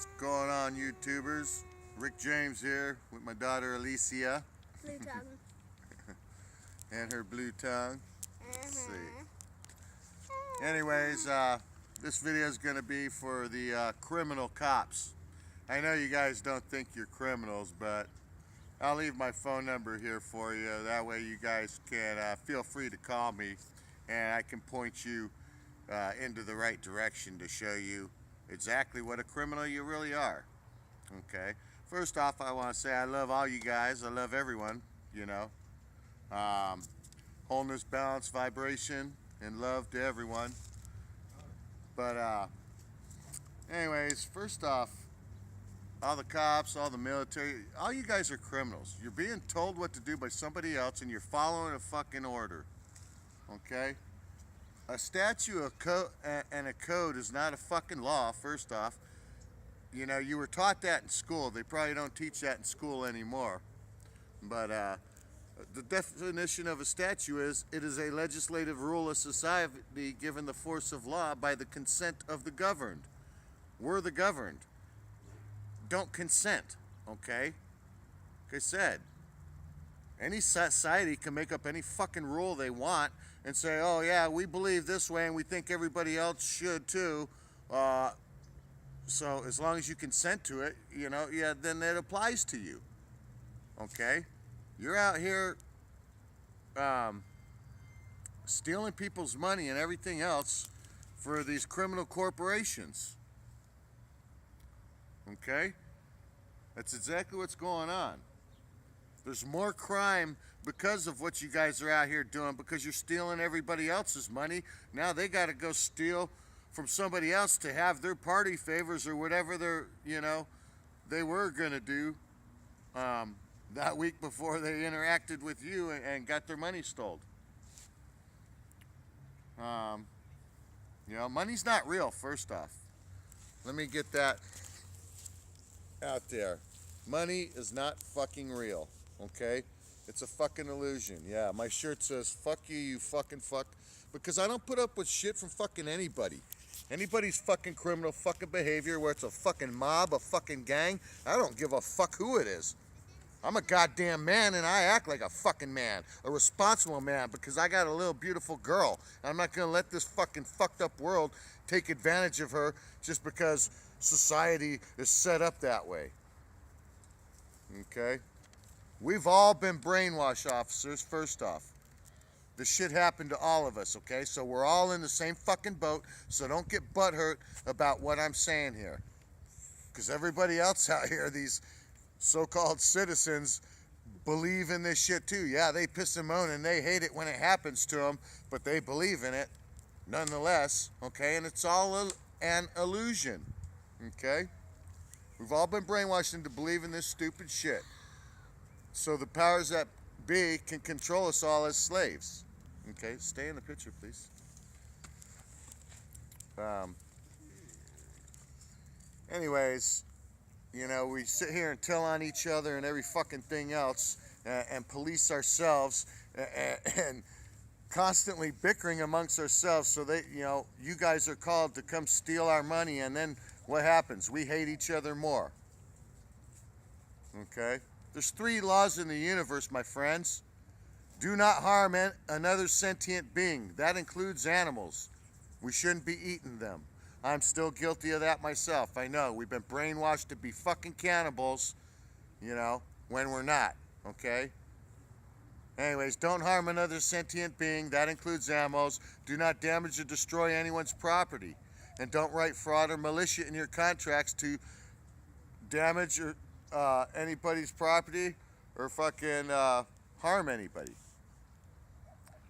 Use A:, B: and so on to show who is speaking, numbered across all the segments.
A: What's going on, YouTubers? Rick James here with my daughter Alicia.
B: Blue tongue.
A: And her blue tongue. Let's see.
B: Uh-huh.
A: Anyways, this video is going to be for the criminal cops. I know you guys don't think you're criminals, but I'll leave my phone number here for you. That way you guys can feel free to call me and I can point you into the right direction to show you exactly what a criminal you really are. Okay, first off, I want to say I love all you guys. I love everyone, you know. Wholeness, balance, vibration, and love to everyone. But anyways, first off, all the cops, all the military, all you guys are criminals. You're being told what to do by somebody else and you're following a fucking order. Okay? A statute and a code is not a fucking law, first off. You know, you were taught that in school. They probably don't teach that in school anymore. But the definition of a statute is, it is a legislative rule of society given the force of law by the consent of the governed. We're the governed. Don't consent, okay? Like I said, any society can make up any fucking rule they want and say, oh yeah, we believe this way and we think everybody else should too. So as long as you consent to it, you know, yeah, then it applies to you. Okay? You're out here stealing people's money and everything else for these criminal corporations. Okay? That's exactly what's going on. There's more crime because of what you guys are out here doing, because you're stealing everybody else's money. Now they got to go steal from somebody else to have their party favors or whatever they're, you know, they were going to do that week before they interacted with you and got their money stole. You know, money's not real, first off. Let me get that out there. Money is not fucking real, okay? It's a fucking illusion. Yeah, my shirt says, fuck you, you fucking fuck. Because I don't put up with shit from fucking anybody. Anybody's fucking criminal fucking behavior, where it's a fucking mob, a fucking gang, I don't give a fuck who it is. I'm a goddamn man and I act like a fucking man, a responsible man, because I got a little beautiful girl. I'm not gonna let this fucking fucked up world take advantage of her just because society is set up that way. Okay? We've all been brainwashed, officers, first off. This shit happened to all of us, okay? So we're all in the same fucking boat, so don't get butthurt about what I'm saying here. Because everybody else out here, these so-called citizens, believe in this shit too. Yeah, they piss and moan and they hate it when it happens to them, but they believe in it nonetheless, okay? And it's all an illusion, okay? We've all been brainwashed into believing this stupid shit. So the powers that be can control us all as slaves. Okay, stay in the picture, please. Anyways, you know, we sit here and tell on each other and every fucking thing else and police ourselves and constantly bickering amongst ourselves so that, you know, you guys are called to come steal our money, and then what happens? We hate each other more. Okay? There's 3 laws in the universe, my friends. Do not harm another sentient being. That includes animals. We shouldn't be eating them. I'm still guilty of that myself. I know. We've been brainwashed to be fucking cannibals, you know, when we're not. Okay? Anyways, don't harm another sentient being. That includes animals. Do not damage or destroy anyone's property. And don't write fraud or militia in your contracts to damage or anybody's property or fucking harm anybody.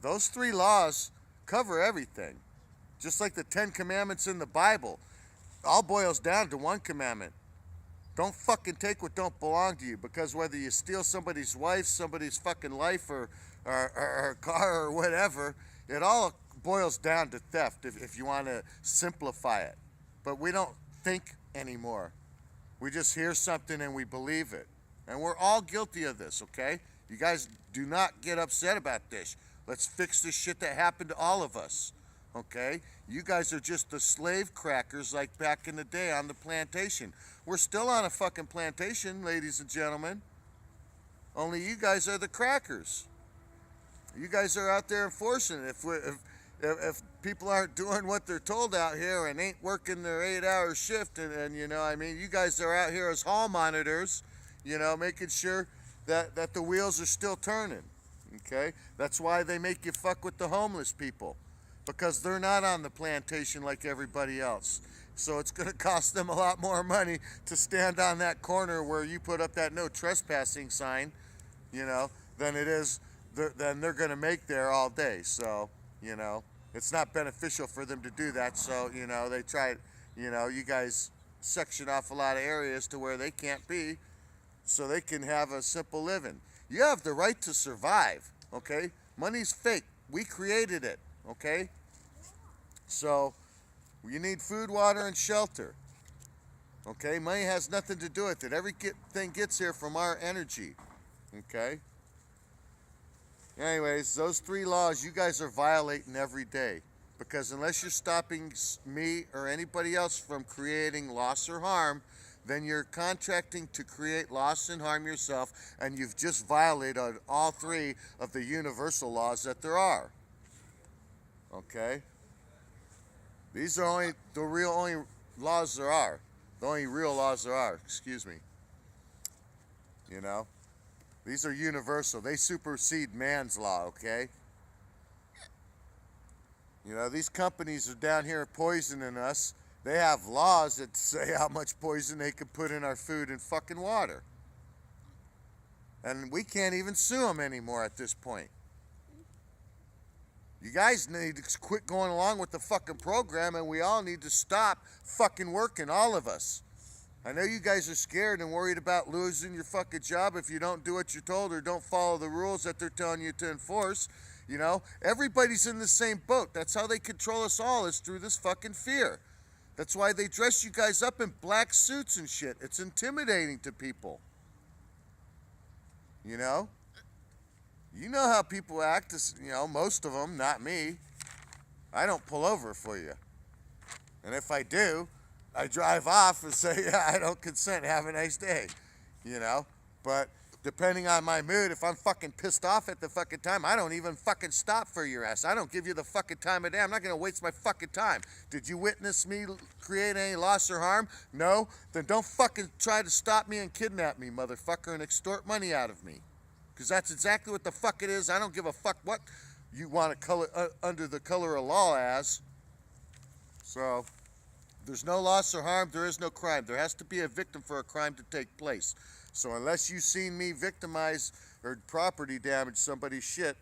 A: Those 3 laws cover everything. Just like the 10 commandments in the Bible. All boils down to one commandment. Don't fucking take what don't belong to you, because whether you steal somebody's wife, somebody's fucking life, or car or whatever, it all boils down to theft if you want to simplify it. But we don't think anymore. We just hear something and we believe it. And we're all guilty of this, okay? You guys do not get upset about this. Let's fix this shit that happened to all of us, Okay? You guys are just the slave crackers like back in the day on the plantation. We're still on a fucking plantation, ladies and gentlemen. Only you guys are the crackers. You guys are out there enforcing it. If people aren't doing what they're told out here and ain't working their 8-hour shift, and you know, I mean, you guys are out here as hall monitors, you know, making sure that the wheels are still turning. Okay? That's why they make you fuck with the homeless people, because they're not on the plantation like everybody else. So it's going to cost them a lot more money to stand on that corner where you put up that no trespassing sign, you know, than it is than they're going to make there all day. So, you know, it's not beneficial for them to do that. So, you know, they try, you know, you guys section off a lot of areas to where they can't be, so they can have a simple living. You have the right to survive, okay? Money's fake. We created it, okay? So you need food, water, and shelter. Okay? Money has nothing to do with it. Everything gets here from our energy. Okay? Anyways, those 3 laws you guys are violating every day. Because unless you're stopping me or anybody else from creating loss or harm, then you're contracting to create loss and harm yourself, and you've just violated all 3 of the universal laws that there are. Okay? These are only the only laws there are. The only real laws there are, excuse me. You know? These are universal. They supersede man's law, okay? You know, these companies are down here poisoning us. They have laws that say how much poison they can put in our food and fucking water. And we can't even sue them anymore at this point. You guys need to quit going along with the fucking program, and we all need to stop fucking working, all of us. I know you guys are scared and worried about losing your fucking job if you don't do what you're told or don't follow the rules that they're telling you to enforce. You know, everybody's in the same boat. That's how they control us all, is through this fucking fear. That's why they dress you guys up in black suits and shit. It's intimidating to people. You know? You know how people act, you know, most of them, not me. I don't pull over for you. And if I do, I drive off and say, yeah, I don't consent, have a nice day. You know? But depending on my mood, if I'm fucking pissed off at the fucking time, I don't even fucking stop for your ass. I don't give you the fucking time of day. I'm not going to waste my fucking time. Did you witness me create any loss or harm? No? Then don't fucking try to stop me and kidnap me, motherfucker, and extort money out of me. Because that's exactly what the fuck it is. I don't give a fuck what you want to color under the color of law as. So, there's no loss or harm, there is no crime. There has to be a victim for a crime to take place. So unless you've seen me victimize or property damage somebody's shit,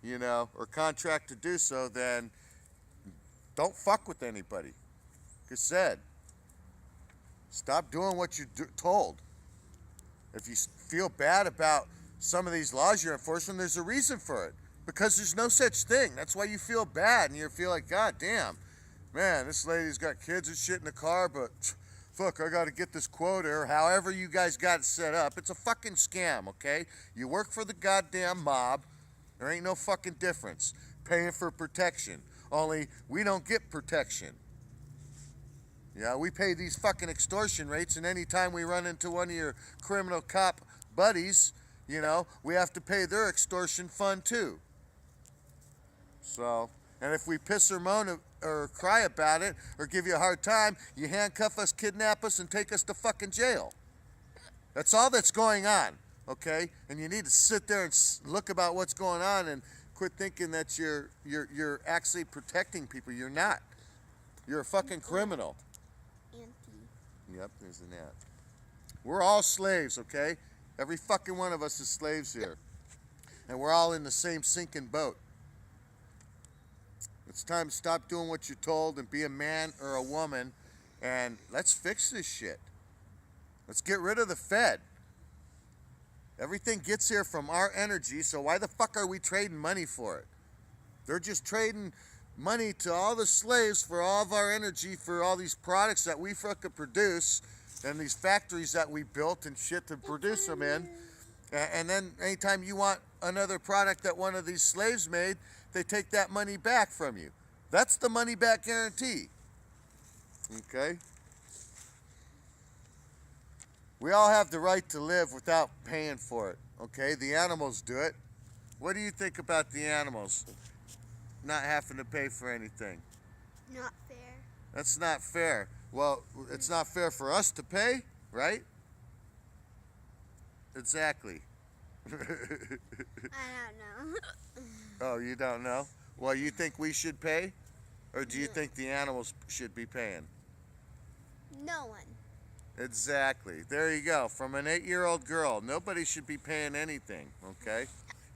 A: you know, or contract to do so, then don't fuck with anybody. Like I said, stop doing what you're told. If you feel bad about some of these laws you're enforcing, there's a reason for it. Because there's no such thing. That's why you feel bad and you feel like, God damn, man, this lady's got kids and shit in the car, but fuck, I got to get this quota, or however you guys got it set up. It's a fucking scam, okay? You work for the goddamn mob. There ain't no fucking difference. Paying for protection. Only we don't get protection. Yeah, we pay these fucking extortion rates, and anytime we run into one of your criminal cop buddies, you know, we have to pay their extortion fund too. So, and if we piss or moan or cry about it or give you a hard time, you handcuff us, kidnap us, and take us to fucking jail. That's all that's going on, okay? And you need to sit there and look about what's going on and quit thinking that you're actually protecting people. You're not. You're a fucking criminal. Auntie. Yep, there's an ant. We're all slaves, okay? Every fucking one of us is slaves here. And we're all in the same sinking boat. It's time to stop doing what you're told and be a man or a woman, and let's fix this shit. Let's get rid of the Fed. Everything gets here from our energy, so why the fuck are we trading money for it? They're just trading money to all the slaves for all of our energy, for all these products that we fucking produce, and these factories that we built and shit to produce them in. And then anytime you want another product that one of these slaves made, they take that money back from you. That's the money back guarantee. Okay? We all have the right to live without paying for it. Okay? The animals do it. What do you think about the animals not having to pay for anything?
B: Not fair.
A: That's not fair. Well, it's not fair for us to pay, right? Exactly.
B: I don't know.
A: Oh, you don't know? Well, you think we should pay? Or do you think the animals should be paying?
B: No one.
A: Exactly. There you go. From an 8-year-old girl, nobody should be paying anything, okay?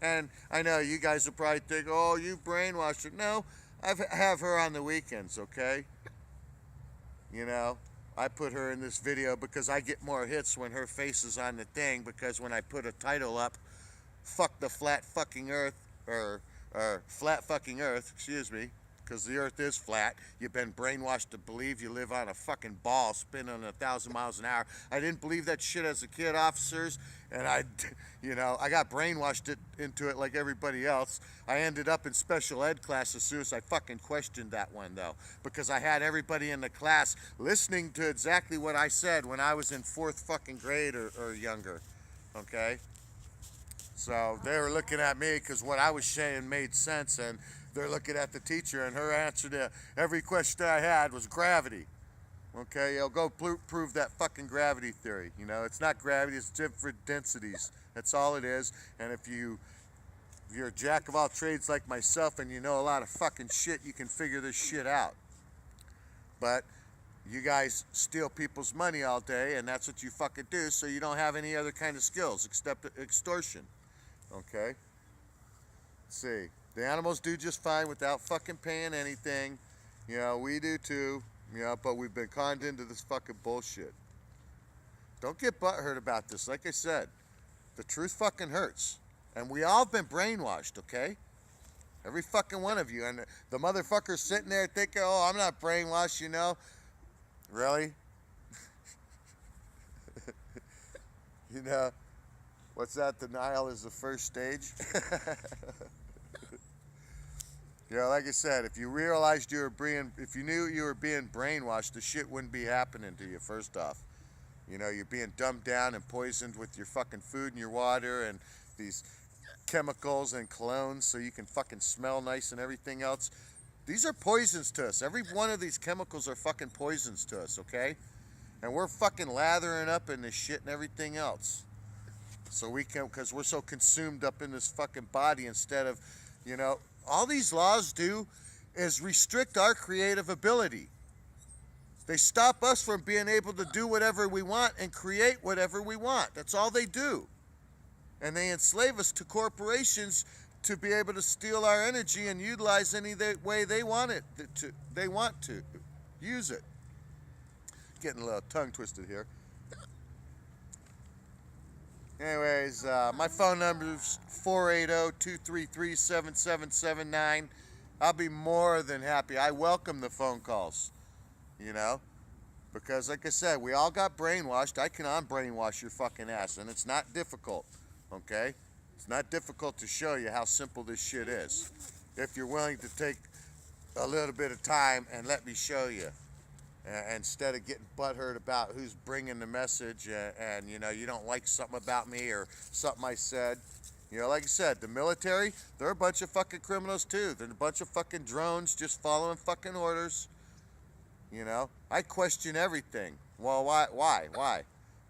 A: And I know you guys will probably think, oh, you brainwashed her. No, I have her on the weekends, okay? You know, I put her in this video because I get more hits when her face is on the thing, because when I put a title up, fuck the flat fucking earth, or flat fucking earth, excuse me, because the earth is flat. You've been brainwashed to believe you live on a fucking ball spinning 1,000 miles an hour. I didn't believe that shit as a kid, officers, and I got brainwashed into it like everybody else. I ended up in special ed class as soon as I fucking questioned that one, though, because I had everybody in the class listening to exactly what I said when I was in 4th fucking grade or younger, okay? So they were looking at me because what I was saying made sense, and they're looking at the teacher, and her answer to every question I had was gravity. Okay, go prove that fucking gravity theory. You know, it's not gravity, it's different densities. That's all it is. And if you're a jack of all trades like myself and you know a lot of fucking shit, you can figure this shit out. But you guys steal people's money all day, and that's what you fucking do, so you don't have any other kind of skills except extortion. Okay? Let's see. The animals do just fine without fucking paying anything. You know, we do too. You know, but we've been conned into this fucking bullshit. Don't get butthurt about this. Like I said, the truth fucking hurts. And we all have been brainwashed, okay? Every fucking one of you. And the motherfucker's sitting there thinking, oh, I'm not brainwashed, you know? Really? You know, what's that? Denial is the first stage. You know, like I said, if you realized if you knew you were being brainwashed, the shit wouldn't be happening to you, first off. You know, you're being dumbed down and poisoned with your fucking food and your water and these chemicals and colognes so you can fucking smell nice and everything else. These are poisons to us. Every one of these chemicals are fucking poisons to us, okay? And we're fucking lathering up in this shit and everything else. So we can, because we're so consumed up in this fucking body instead of, you know, all these laws do is restrict our creative ability. They stop us from being able to do whatever we want and create whatever we want. That's all they do. And they enslave us to corporations to be able to steal our energy and utilize any way they want it to. They want to use it. Getting a little tongue twisted here. Anyways, my phone number is 480-233-7779. I'll be more than happy. I welcome the phone calls, you know, because like I said, we all got brainwashed. I can unbrainwash your fucking ass, and it's not difficult, okay? It's not difficult to show you how simple this shit is, if you're willing to take a little bit of time and let me show you. Instead of getting butthurt about who's bringing the message and you know, you don't like something about me or something I said. You know, like I said, the military, they're a bunch of fucking criminals too. They're a bunch of fucking drones just following fucking orders. You know, I question everything. Well, why?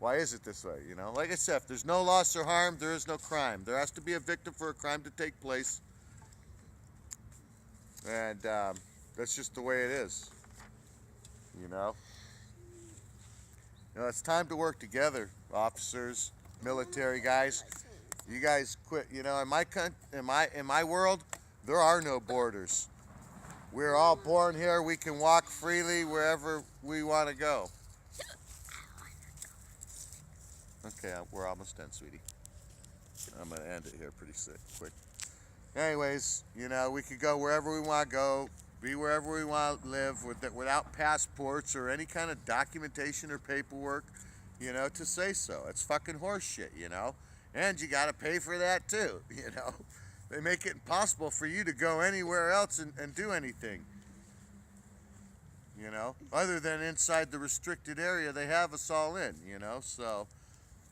A: Why is it this way? You know, like I said, if there's no loss or harm, there is no crime. There has to be a victim for a crime to take place. And that's just the way it is. You know, it's time to work together, officers, military guys. You guys quit. You know, in my world, there are no borders. We're all born here. We can walk freely wherever we want to go. Okay, we're almost done, sweetie. I'm gonna end it here pretty quick. Anyways, you know, we could go wherever we want to go. Be wherever we want to live without passports or any kind of documentation or paperwork, you know, to say so. It's fucking horse shit, you know. And you got to pay for that too, you know. They make it impossible for you to go anywhere else and do anything. you know, other than inside the restricted area they have us all in, you know. So,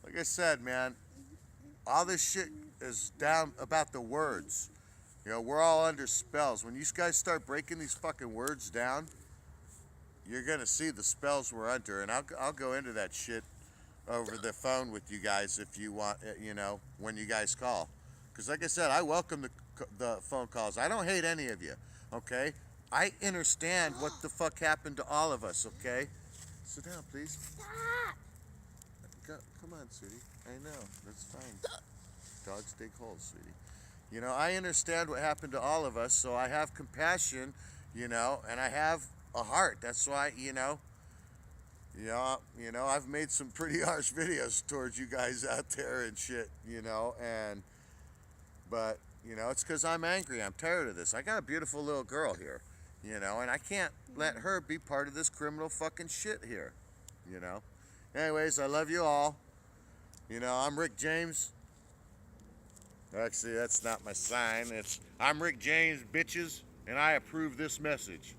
A: like I said, man, all this shit is down about the words. You know, we're all under spells. When you guys start breaking these fucking words down, you're gonna see the spells we're under, and I'll go into that shit over the phone with you guys if you want, you know, when you guys call. Because like I said, I welcome the phone calls. I don't hate any of you, okay? I understand what the fuck happened to all of us, okay? Sit down, please.
B: Stop.
A: Come on, sweetie. I know, that's fine. Dogs dig holes, sweetie. You know, I understand what happened to all of us, so I have compassion, you know, and I have a heart. That's why, you know, I've made some pretty harsh videos towards you guys out there and shit, you know, but, you know, it's because I'm angry. I'm tired of this. I got a beautiful little girl here, you know, and I can't let her be part of this criminal fucking shit here, you know. Anyways, I love you all. You know, I'm Rick James. Actually, that's not my sign. I'm Rick James, bitches, and I approve this message.